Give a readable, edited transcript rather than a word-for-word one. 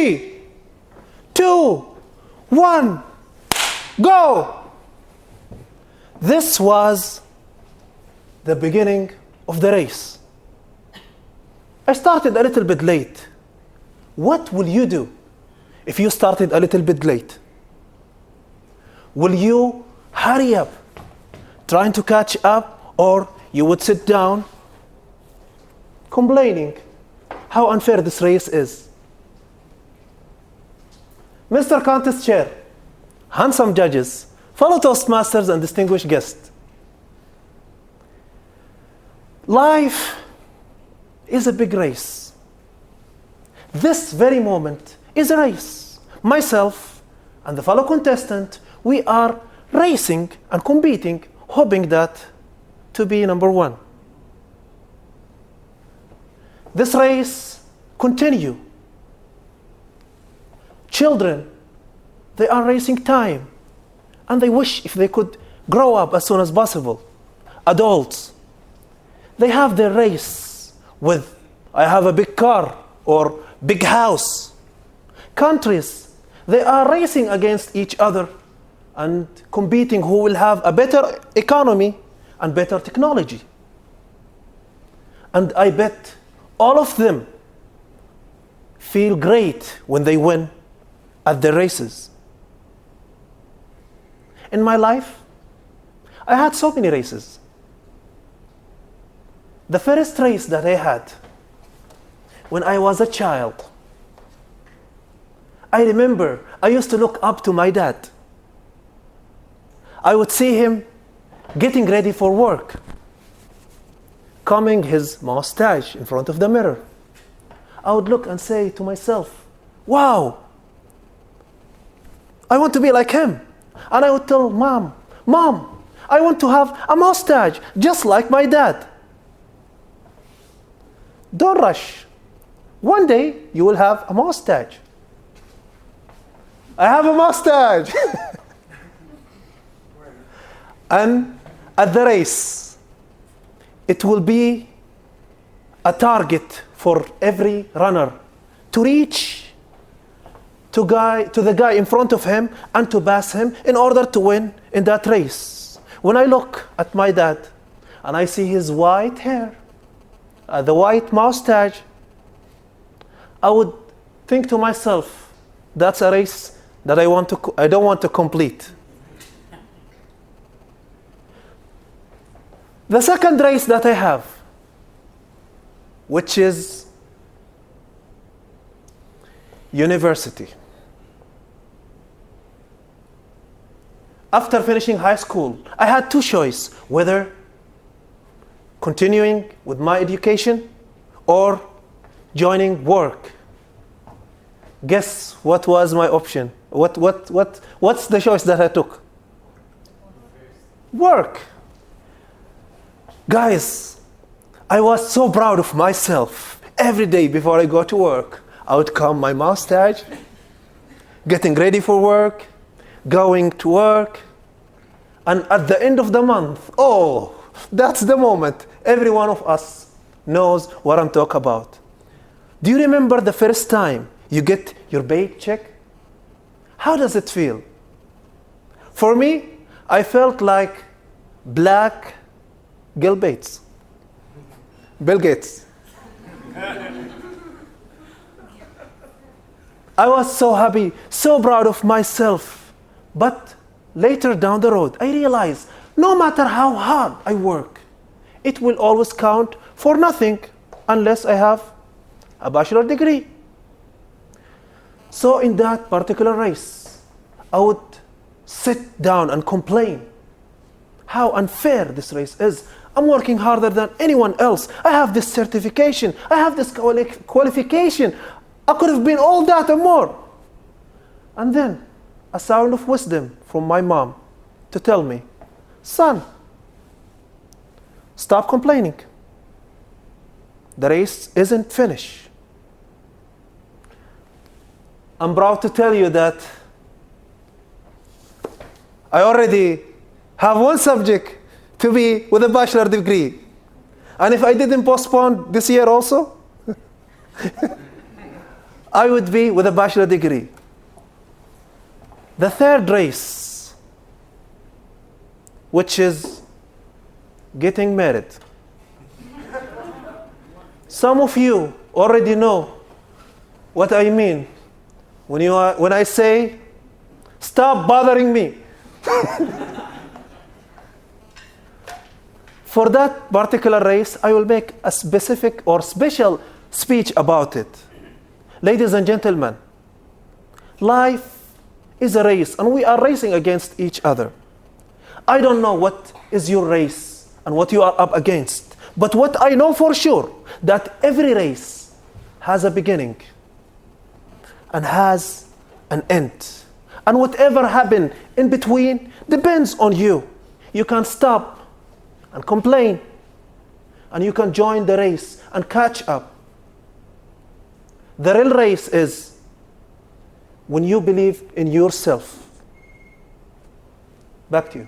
3, 2, 1, go! This was the beginning of the race. I started a little bit late. What will you do if you started a little bit late? Will you hurry up, trying to catch up, or you would sit down complaining how unfair this race is? Mr. Contest Chair, handsome judges, fellow Toastmasters, and distinguished guests. Life is a big race. This very moment is a race. Myself and the fellow contestant, we are racing and competing, hoping that to be number one. This race continue. Children, they are racing time, and they wish if they could grow up as soon as possible. Adults, they have their race with, I have a big car or big house. Countries, they are racing against each other and competing who will have a better economy and better technology. And I bet all of them feel great when they win at the races. In my life, I had so many races. The first race that I had when I was a child, I remember I used to look up to my dad. I would see him getting ready for work, combing his mustache in front of the mirror. I would look and say to myself, wow, I want to be like him. And I would tell Mom, I want to have a mustache just like my dad. Don't rush. One day you will have a mustache. I have a mustache. And at the race, it will be a target for every runner to reach to the guy in front of him and to pass him in order to win in that race. When I look at my dad and I see his white hair, the white mustache, I would think to myself, that's a race that I don't want to complete. The second race that I have, which is university. After finishing high school, I had two choices, whether continuing with my education or joining work. Guess what was my option? What's the choice that I took? Work. Guys, I was so proud of myself. Every day before I go to work, I would comb my mustache, getting ready for work, going to work, and at the end of the month, oh, that's the moment. Every one of us knows what I'm talking about. Do you remember the first time you get your paycheck? How does it feel? For me, I felt like black Bill Gates. I was so happy, so proud of myself. But later down the road, I realized no matter how hard I work, it will always count for nothing unless I have a bachelor degree. So in that particular race, I would sit down and complain how unfair this race is. I'm working harder than anyone else. I have this certification. I have this qualification. I could have been all that and more. And then a sound of wisdom from my mom to tell me, son, stop complaining. The race isn't finished. I'm proud to tell you that I already have one subject to be with a bachelor degree. And if I didn't postpone this year also, I would be with a bachelor degree. The third race, which is getting married. Some of you already know what I mean when I say, stop bothering me. For that particular race, I will make a specific or special speech about it. Ladies and gentlemen, life is a race, and we are racing against each other. I don't know what is your race and what you are up against, but what I know for sure, that every race has a beginning and has an end. And whatever happens in between depends on you. You can stop and complain, and you can join the race and catch up. The real race is when you believe in yourself. Back to you.